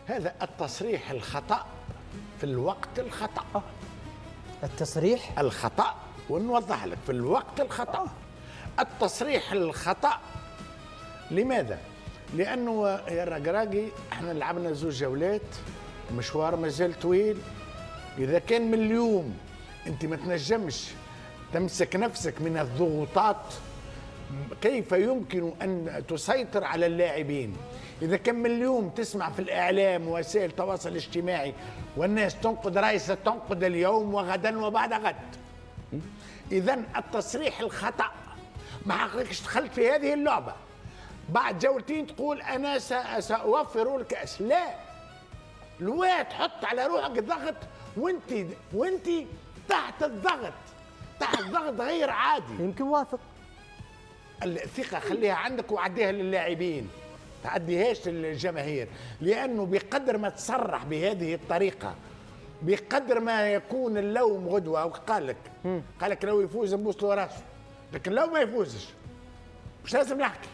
هذا التصريح الخطأ في الوقت الخطأ. التصريح الخطأ، ونوضح لك في الوقت الخطأ. التصريح الخطأ لماذا؟ لأنه يا رقراقي احنا لعبنا زوج جولات، المشوار مازال طويل. إذا كان من اليوم أنت ما تنجمش تمسك نفسك من الضغوطات، كيف يمكن أن تسيطر على اللاعبين؟ إذا كان من اليوم تسمع في الإعلام ووسائل التواصل الاجتماعي والناس تنقد رئيسة، تنقد اليوم وغدا وبعد غد. إذن التصريح الخطأ ما حقكش دخلت في هذه اللعبة. بعد جولتين تقول أنا سأوفر الكأس. لا، الواحد تحط على روحك ضغط وانت تحت الضغط، تحت ضغط غير عادي. يمكن واثق. الثقة خليها عندك وعديها للاعبين، تعديهاش للجماهير. لأنه بقدر ما تصرح بهذه الطريقة، بقدر ما يكون اللوم غدوة. قال لك لو يفوز نبوس له راسه، لكن لو ما يفوزش مش لازم نحكي.